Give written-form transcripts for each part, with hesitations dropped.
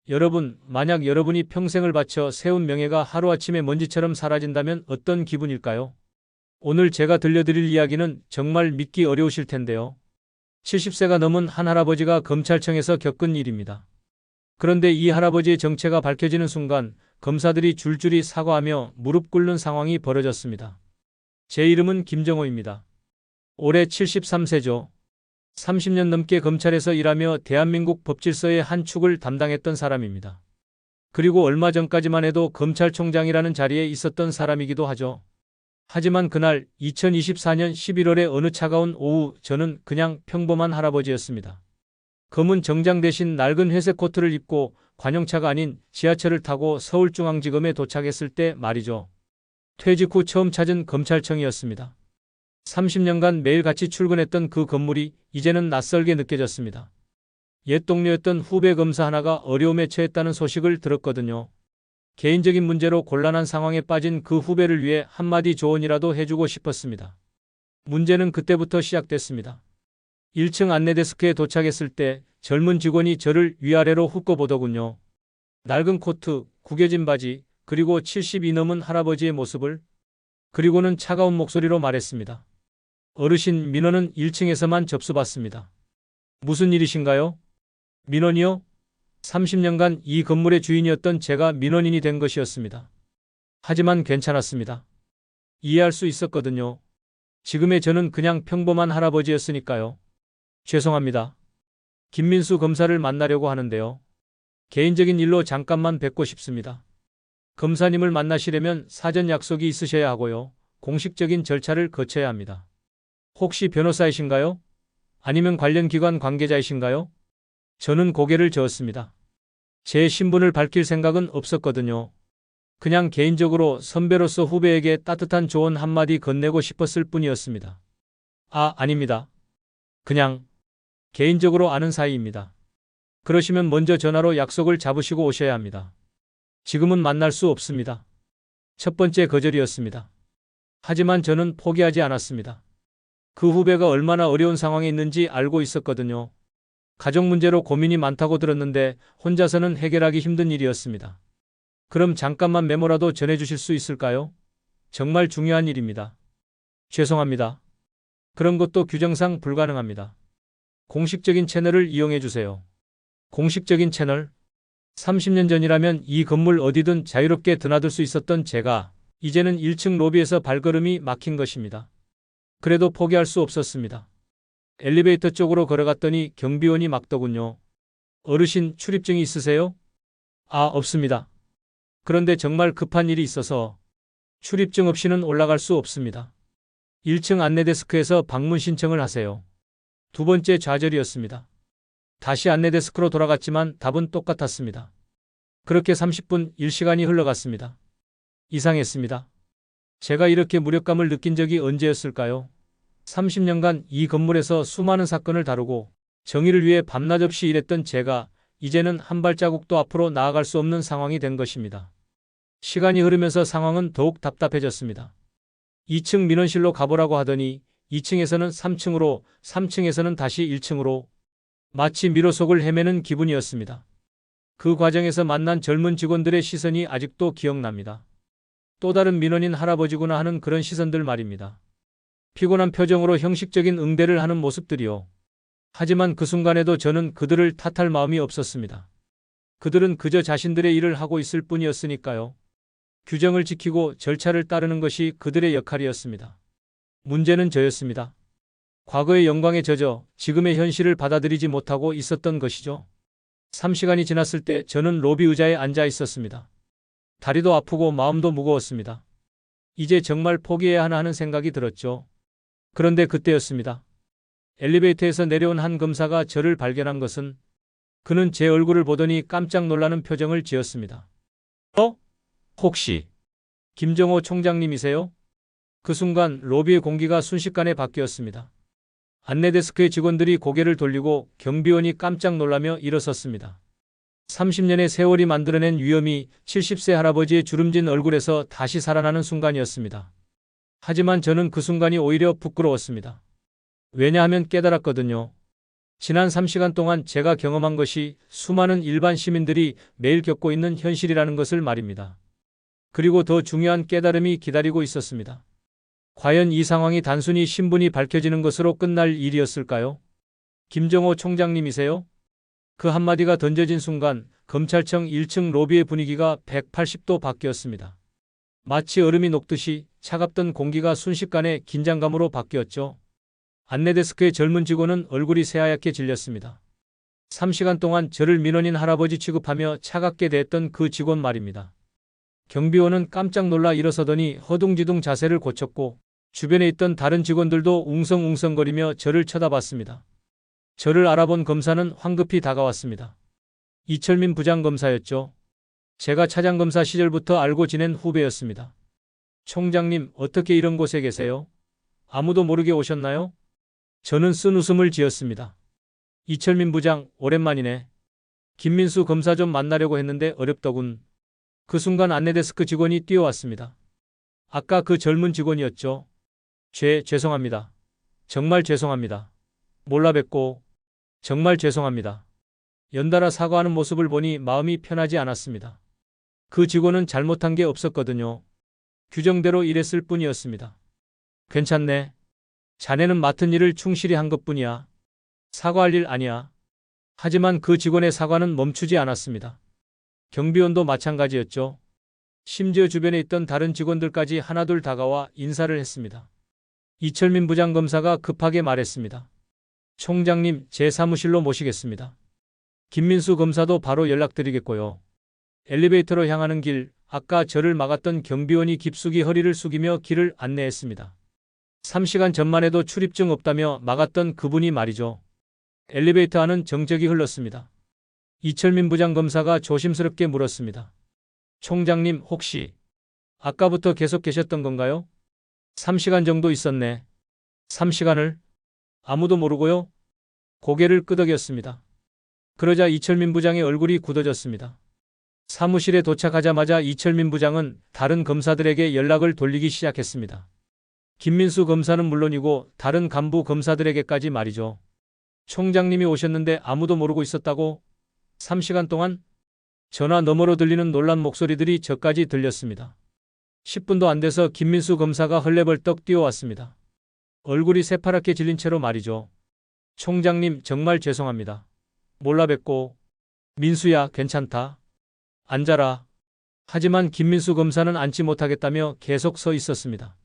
여러분, 만약 여러분이 평생을 바쳐 세운 명예가 하루아침에 먼지처럼 사라진다면 어떤 기분일까요? 오늘 제가 들려드릴 이야기는 정말 믿기 어려우실 텐데요. 70세가 넘은 한 할아버지가 검찰청에서 겪은 일입니다. 그런데 이 할아버지의 정체가 밝혀지는 순간 검사들이 줄줄이 사과하며 무릎 꿇는 상황이 벌어졌습니다. 제 이름은 김정호입니다. 올해 73세죠. 30년 넘게 검찰에서 일하며 대한민국 법질서의 한 축을 담당했던 사람입니다. 그리고 얼마 전까지만 해도 검찰총장이라는 자리에 있었던 사람이기도 하죠. 하지만 그날 2024년 11월의 어느 차가운 오후 저는 그냥 평범한 할아버지였습니다. 검은 정장 대신 낡은 회색 코트를 입고 관용차가 아닌 지하철을 타고 서울중앙지검에 도착했을 때 말이죠. 퇴직 후 처음 찾은 검찰청이었습니다. 30년간 매일 같이 출근했던 그 건물이 이제는 낯설게 느껴졌습니다. 옛 동료였던 후배 검사 하나가 어려움에 처했다는 소식을 들었거든요. 개인적인 문제로 곤란한 상황에 빠진 그 후배를 위해 한마디 조언이라도 해주고 싶었습니다. 문제는 그때부터 시작됐습니다. 1층 안내데스크에 도착했을 때 젊은 직원이 저를 위아래로 훑어보더군요. 낡은 코트, 구겨진 바지, 그리고 70이 넘은 할아버지의 모습을. 그리고는 차가운 목소리로 말했습니다. 어르신, 민원은 1층에서만 접수받습니다. 무슨 일이신가요? 민원이요? 30년간 이 건물의 주인이었던 제가 민원인이 된 것이었습니다. 하지만 괜찮았습니다. 이해할 수 있었거든요. 지금의 저는 그냥 평범한 할아버지였으니까요. 죄송합니다. 김민수 검사를 만나려고 하는데요. 개인적인 일로 잠깐만 뵙고 싶습니다. 검사님을 만나시려면 사전 약속이 있으셔야 하고요. 공식적인 절차를 거쳐야 합니다. 혹시 변호사이신가요? 아니면 관련 기관 관계자이신가요? 저는 고개를 저었습니다. 제 신분을 밝힐 생각은 없었거든요. 그냥 개인적으로 선배로서 후배에게 따뜻한 조언 한마디 건네고 싶었을 뿐이었습니다. 아닙니다. 그냥 개인적으로 아는 사이입니다. 그러시면 먼저 전화로 약속을 잡으시고 오셔야 합니다. 지금은 만날 수 없습니다. 첫 번째 거절이었습니다. 하지만 저는 포기하지 않았습니다. 그 후배가 얼마나 어려운 상황에 있는지 알고 있었거든요. 가족 문제로 고민이 많다고 들었는데 혼자서는 해결하기 힘든 일이었습니다. 그럼 잠깐만 메모라도 전해주실 수 있을까요? 정말 중요한 일입니다. 죄송합니다. 그런 것도 규정상 불가능합니다. 공식적인 채널을 이용해 주세요. 공식적인 채널? 30년 전이라면 이 건물 어디든 자유롭게 드나들 수 있었던 제가 이제는 1층 로비에서 발걸음이 막힌 것입니다. 그래도 포기할 수 없었습니다. 엘리베이터 쪽으로 걸어갔더니 경비원이 막더군요. 어르신, 출입증이 있으세요? 없습니다. 그런데 정말 급한 일이 있어서 출입증 없이는 올라갈 수 없습니다. 1층 안내데스크에서 방문 신청을 하세요. 두 번째 좌절이었습니다. 다시 안내데스크로 돌아갔지만 답은 똑같았습니다. 그렇게 30분 일시간이 흘러갔습니다. 이상했습니다. 제가 이렇게 무력감을 느낀 적이 언제였을까요? 30년간 이 건물에서 수많은 사건을 다루고 정의를 위해 밤낮 없이 일했던 제가 이제는 한 발자국도 앞으로 나아갈 수 없는 상황이 된 것입니다. 시간이 흐르면서 상황은 더욱 답답해졌습니다. 2층 민원실로 가보라고 하더니 2층에서는 3층으로, 3층에서는 다시 1층으로 마치 미로 속을 헤매는 기분이었습니다. 그 과정에서 만난 젊은 직원들의 시선이 아직도 기억납니다. 또 다른 민원인 할아버지구나 하는 그런 시선들 말입니다. 피곤한 표정으로 형식적인 응대를 하는 모습들이요. 하지만 그 순간에도 저는 그들을 탓할 마음이 없었습니다. 그들은 그저 자신들의 일을 하고 있을 뿐이었으니까요. 규정을 지키고 절차를 따르는 것이 그들의 역할이었습니다. 문제는 저였습니다. 과거의 영광에 젖어 지금의 현실을 받아들이지 못하고 있었던 것이죠. 3시간이 지났을 때 저는 로비 의자에 앉아 있었습니다. 다리도 아프고 마음도 무거웠습니다. 이제 정말 포기해야 하나 하는 생각이 들었죠. 그런데 그때였습니다. 엘리베이터에서 내려온 한 검사가 저를 발견한 것은 그는 제 얼굴을 보더니 깜짝 놀라는 표정을 지었습니다. 혹시 김정호 총장님이세요? 그 순간 로비의 공기가 순식간에 바뀌었습니다. 안내데스크의 직원들이 고개를 돌리고 경비원이 깜짝 놀라며 일어섰습니다. 30년의 세월이 만들어낸 위험이 70세 할아버지의 주름진 얼굴에서 다시 살아나는 순간이었습니다. 하지만 저는 그 순간이 오히려 부끄러웠습니다. 왜냐하면 깨달았거든요. 지난 3시간 동안 제가 경험한 것이 수많은 일반 시민들이 매일 겪고 있는 현실이라는 것을 말입니다. 그리고 더 중요한 깨달음이 기다리고 있었습니다. 과연 이 상황이 단순히 신분이 밝혀지는 것으로 끝날 일이었을까요? 김정호 총장님이세요? 그 한마디가 던져진 순간 검찰청 1층 로비의 분위기가 180도 바뀌었습니다. 마치 얼음이 녹듯이 차갑던 공기가 순식간에 긴장감으로 바뀌었죠. 안내데스크의 젊은 직원은 얼굴이 새하얗게 질렸습니다. 3시간 동안 저를 민원인 할아버지 취급하며 차갑게 대했던 그 직원 말입니다. 경비원은 깜짝 놀라 일어서더니 허둥지둥 자세를 고쳤고 주변에 있던 다른 직원들도 웅성웅성거리며 저를 쳐다봤습니다. 저를 알아본 검사는 황급히 다가왔습니다. 이철민 부장검사였죠. 제가 차장검사 시절부터 알고 지낸 후배였습니다. 총장님, 어떻게 이런 곳에 계세요? 아무도 모르게 오셨나요? 저는 쓴 웃음을 지었습니다. 이철민 부장, 오랜만이네. 김민수 검사 좀 만나려고 했는데 어렵더군. 그 순간 안내데스크 직원이 뛰어왔습니다. 아까 그 젊은 직원이었죠. 죄송합니다. 정말 죄송합니다. 몰라 뵙고 정말 죄송합니다. 연달아 사과하는 모습을 보니 마음이 편하지 않았습니다. 그 직원은 잘못한 게 없었거든요. 규정대로 일했을 뿐이었습니다. 괜찮네. 자네는 맡은 일을 충실히 한 것뿐이야. 사과할 일 아니야. 하지만 그 직원의 사과는 멈추지 않았습니다. 경비원도 마찬가지였죠. 심지어 주변에 있던 다른 직원들까지 하나둘 다가와 인사를 했습니다. 이철민 부장검사가 급하게 말했습니다. 총장님, 제 사무실로 모시겠습니다. 김민수 검사도 바로 연락드리겠고요. 엘리베이터로 향하는 길, 아까 저를 막았던 경비원이 깊숙이 허리를 숙이며 길을 안내했습니다. 3시간 전만 해도 출입증 없다며 막았던 그분이 말이죠. 엘리베이터 안은 정적이 흘렀습니다. 이철민 부장검사가 조심스럽게 물었습니다. 총장님, 혹시 아까부터 계속 계셨던 건가요? 3시간 정도 있었네. 3시간을? 아무도 모르고요? 고개를 끄덕였습니다. 그러자 이철민 부장의 얼굴이 굳어졌습니다. 사무실에 도착하자마자 이철민 부장은 다른 검사들에게 연락을 돌리기 시작했습니다. 김민수 검사는 물론이고 다른 간부 검사들에게까지 말이죠. 총장님이 오셨는데 아무도 모르고 있었다고? 3시간 동안? 전화 너머로 들리는 놀란 목소리들이 저까지 들렸습니다. 10분도 안 돼서 김민수 검사가 헐레벌떡 뛰어왔습니다. 얼굴이 새파랗게 질린 채로 말이죠. 총장님, 정말 죄송합니다. 몰라 뵙고. 민수야, 괜찮다. 앉아라. 하지만 김민수 검사는 앉지 못하겠다며 계속 서 있었습니다.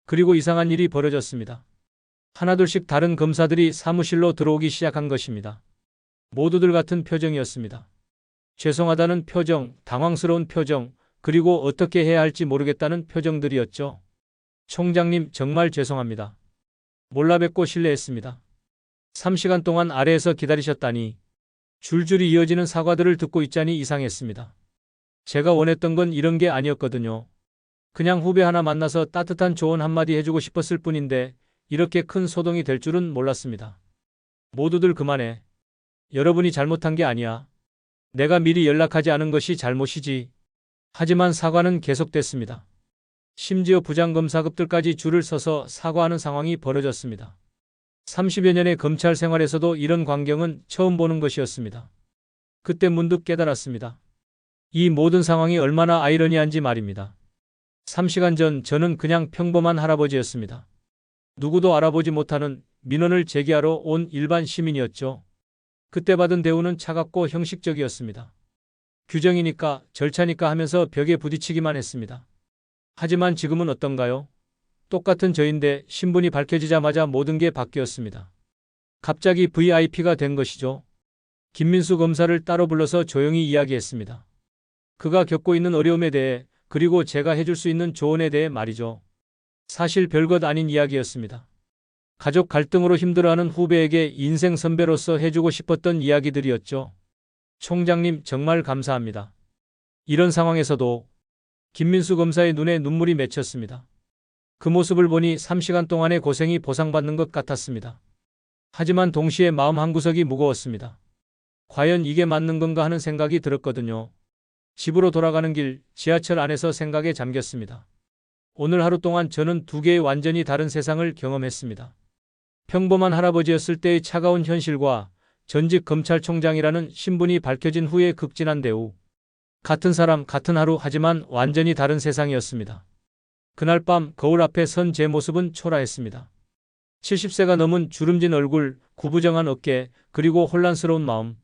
그리고 이상한 일이 벌어졌습니다. 하나둘씩 다른 검사들이 사무실로 들어오기 시작한 것입니다. 모두들 같은 표정이었습니다. 죄송하다는 표정, 당황스러운 표정, 그리고 어떻게 해야 할지 모르겠다는 표정들이었죠. 총장님, 정말 죄송합니다. 몰라 뵙고 실례했습니다. 3시간 동안 아래에서 기다리셨다니. 줄줄이 이어지는 사과들을 듣고 있자니 이상했습니다. 제가 원했던 건 이런 게 아니었거든요. 그냥 후배 하나 만나서 따뜻한 조언 한마디 해주고 싶었을 뿐인데 이렇게 큰 소동이 될 줄은 몰랐습니다. 모두들 그만해. 여러분이 잘못한 게 아니야. 내가 미리 연락하지 않은 것이 잘못이지. 하지만 사과는 계속됐습니다. 심지어 부장검사급들까지 줄을 서서 사과하는 상황이 벌어졌습니다. 30여 년의 검찰 생활에서도 이런 광경은 처음 보는 것이었습니다. 그때 문득 깨달았습니다. 이 모든 상황이 얼마나 아이러니한지 말입니다. 3시간 전 저는 그냥 평범한 할아버지였습니다. 누구도 알아보지 못하는 민원을 제기하러 온 일반 시민이었죠. 그때 받은 대우는 차갑고 형식적이었습니다. 규정이니까, 절차니까 하면서 벽에 부딪히기만 했습니다. 하지만 지금은 어떤가요? 똑같은 저인데 신분이 밝혀지자마자 모든 게 바뀌었습니다. 갑자기 VIP가 된 것이죠. 김민수 검사를 따로 불러서 조용히 이야기했습니다. 그가 겪고 있는 어려움에 대해, 그리고 제가 해줄 수 있는 조언에 대해 말이죠. 사실 별것 아닌 이야기였습니다. 가족 갈등으로 힘들어하는 후배에게 인생 선배로서 해주고 싶었던 이야기들이었죠. 총장님, 정말 감사합니다. 이런 상황에서도 김민수 검사의 눈에 눈물이 맺혔습니다. 그 모습을 보니 3시간 동안의 고생이 보상받는 것 같았습니다. 하지만 동시에 마음 한구석이 무거웠습니다. 과연 이게 맞는 건가 하는 생각이 들었거든요. 집으로 돌아가는 길, 지하철 안에서 생각에 잠겼습니다. 오늘 하루 동안 저는 두 개의 완전히 다른 세상을 경험했습니다. 평범한 할아버지였을 때의 차가운 현실과 전직 검찰총장이라는 신분이 밝혀진 후에 극진한 대우. 같은 사람, 같은 하루, 하지만 완전히 다른 세상이었습니다. 그날 밤 거울 앞에 선 제 모습은 초라했습니다. 70세가 넘은 주름진 얼굴, 구부정한 어깨, 그리고 혼란스러운 마음.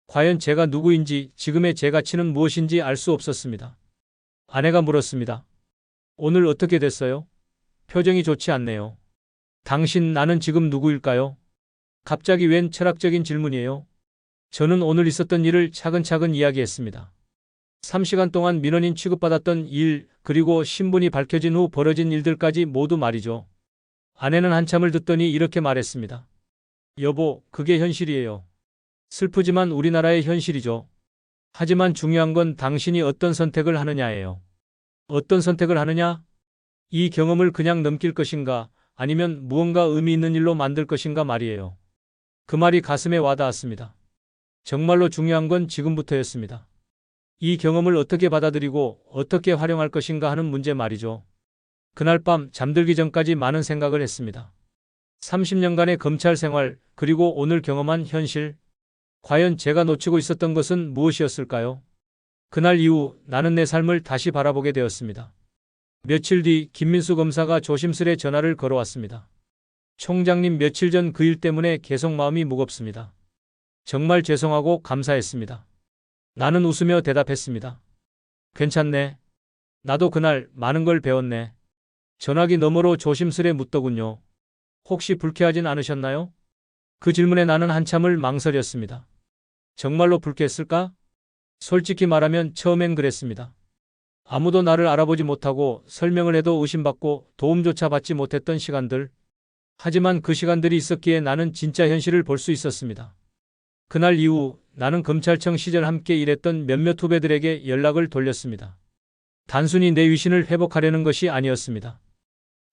과연 제가 누구인지, 지금의 제 가치는 무엇인지 알 수 없었습니다. 아내가 물었습니다. 오늘 어떻게 됐어요? 표정이 좋지 않네요. 당신, 나는 지금 누구일까요? 갑자기 웬 철학적인 질문이에요? 저는 오늘 있었던 일을 차근차근 이야기했습니다. 3시간 동안 민원인 취급받았던 일, 그리고 신분이 밝혀진 후 벌어진 일들까지 모두 말이죠. 아내는 한참을 듣더니 이렇게 말했습니다. 여보, 그게 현실이에요. 슬프지만 우리나라의 현실이죠. 하지만 중요한 건 당신이 어떤 선택을 하느냐예요. 어떤 선택을 하느냐? 이 경험을 그냥 넘길 것인가, 아니면 무언가 의미 있는 일로 만들 것인가 말이에요. 그 말이 가슴에 와닿았습니다. 정말로 중요한 건 지금부터였습니다. 이 경험을 어떻게 받아들이고 어떻게 활용할 것인가 하는 문제 말이죠. 그날 밤 잠들기 전까지 많은 생각을 했습니다. 30년간의 검찰 생활, 그리고 오늘 경험한 현실. 과연 제가 놓치고 있었던 것은 무엇이었을까요? 그날 이후 나는 내 삶을 다시 바라보게 되었습니다. 며칠 뒤 김민수 검사가 조심스레 전화를 걸어왔습니다. 총장님, 며칠 전 그 일 때문에 계속 마음이 무겁습니다. 정말 죄송하고 감사했습니다. 나는 웃으며 대답했습니다. 괜찮네. 나도 그날 많은 걸 배웠네. 전화기 너머로 조심스레 묻더군요. 혹시 불쾌하진 않으셨나요? 그 질문에 나는 한참을 망설였습니다. 정말로 불쾌했을까? 솔직히 말하면 처음엔 그랬습니다. 아무도 나를 알아보지 못하고 설명을 해도 의심받고 도움조차 받지 못했던 시간들. 하지만 그 시간들이 있었기에 나는 진짜 현실을 볼 수 있었습니다. 그날 이후 나는 검찰청 시절 함께 일했던 몇몇 후배들에게 연락을 돌렸습니다. 단순히 내 위신을 회복하려는 것이 아니었습니다.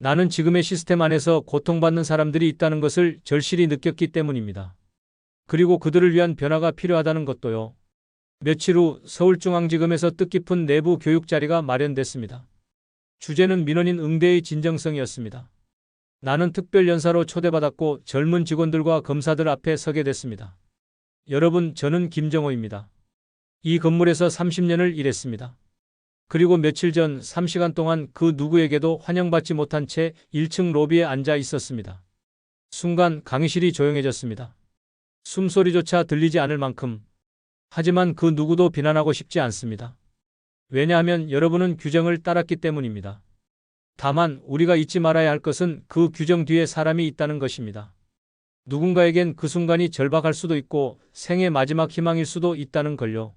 나는 지금의 시스템 안에서 고통받는 사람들이 있다는 것을 절실히 느꼈기 때문입니다. 그리고 그들을 위한 변화가 필요하다는 것도요. 며칠 후 서울중앙지검에서 뜻깊은 내부 교육 자리가 마련됐습니다. 주제는 민원인 응대의 진정성이었습니다. 나는 특별연사로 초대받았고 젊은 직원들과 검사들 앞에 서게 됐습니다. 여러분, 저는 김정호입니다. 이 건물에서 30년을 일했습니다. 그리고 며칠 전 3시간 동안 그 누구에게도 환영받지 못한 채 1층 로비에 앉아 있었습니다. 순간 강의실이 조용해졌습니다. 숨소리조차 들리지 않을 만큼. 하지만 그 누구도 비난하고 싶지 않습니다. 왜냐하면 여러분은 규정을 따랐기 때문입니다. 다만 우리가 잊지 말아야 할 것은 그 규정 뒤에 사람이 있다는 것입니다. 누군가에겐 그 순간이 절박할 수도 있고 생의 마지막 희망일 수도 있다는 걸요.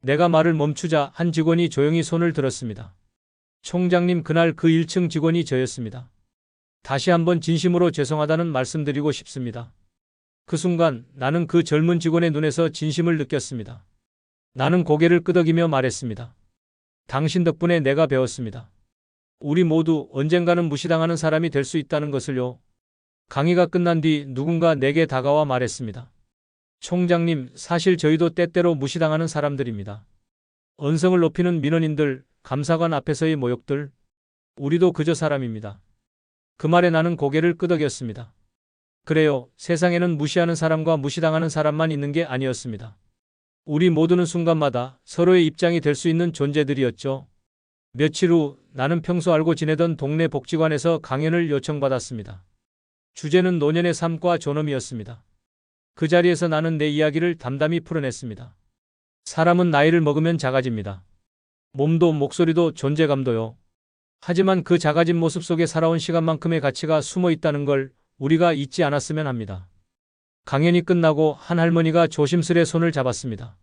내가 말을 멈추자 한 직원이 조용히 손을 들었습니다. 총장님, 그날 그 1층 직원이 저였습니다. 다시 한번 진심으로 죄송하다는 말씀드리고 싶습니다. 그 순간 나는 그 젊은 직원의 눈에서 진심을 느꼈습니다. 나는 고개를 끄덕이며 말했습니다. 당신 덕분에 내가 배웠습니다. 우리 모두 언젠가는 무시당하는 사람이 될 수 있다는 것을요. 강의가 끝난 뒤 누군가 내게 다가와 말했습니다. 총장님, 사실 저희도 때때로 무시당하는 사람들입니다. 언성을 높이는 민원인들, 감사관 앞에서의 모욕들, 우리도 그저 사람입니다. 그 말에 나는 고개를 끄덕였습니다. 그래요, 세상에는 무시하는 사람과 무시당하는 사람만 있는 게 아니었습니다. 우리 모두는 순간마다 서로의 입장이 될 수 있는 존재들이었죠. 며칠 후 나는 평소 알고 지내던 동네 복지관에서 강연을 요청받았습니다. 주제는 노년의 삶과 존엄이었습니다. 그 자리에서 나는 내 이야기를 담담히 풀어냈습니다. 사람은 나이를 먹으면 작아집니다. 몸도 목소리도 존재감도요. 하지만 그 작아진 모습 속에 살아온 시간만큼의 가치가 숨어 있다는 걸 우리가 잊지 않았으면 합니다. 강연이 끝나고 한 할머니가 조심스레 손을 잡았습니다.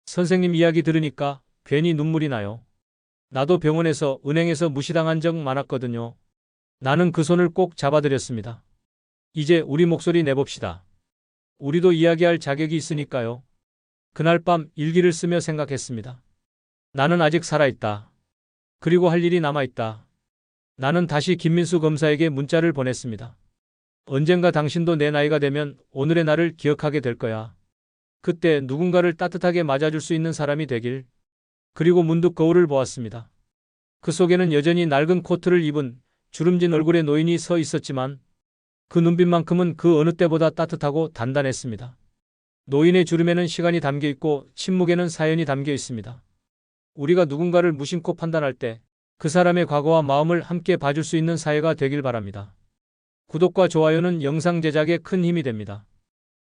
선생님 이야기 들으니까 괜히 눈물이 나요. 나도 병원에서, 은행에서 무시당한 적 많았거든요. 나는 그 손을 꼭 잡아드렸습니다. 이제 우리 목소리 내봅시다. 우리도 이야기할 자격이 있으니까요. 그날 밤 일기를 쓰며 생각했습니다. 나는 아직 살아있다. 그리고 할 일이 남아있다. 나는 다시 김민수 검사에게 문자를 보냈습니다. 언젠가 당신도 내 나이가 되면 오늘의 나를 기억하게 될 거야. 그때 누군가를 따뜻하게 맞아줄 수 있는 사람이 되길. 그리고 문득 거울을 보았습니다. 그 속에는 여전히 낡은 코트를 입은 주름진 얼굴의 노인이 서 있었지만 그 눈빛만큼은 그 어느 때보다 따뜻하고 단단했습니다. 노인의 주름에는 시간이 담겨 있고 침묵에는 사연이 담겨 있습니다. 우리가 누군가를 무심코 판단할 때 그 사람의 과거와 마음을 함께 봐줄 수 있는 사회가 되길 바랍니다. 구독과 좋아요는 영상 제작에 큰 힘이 됩니다.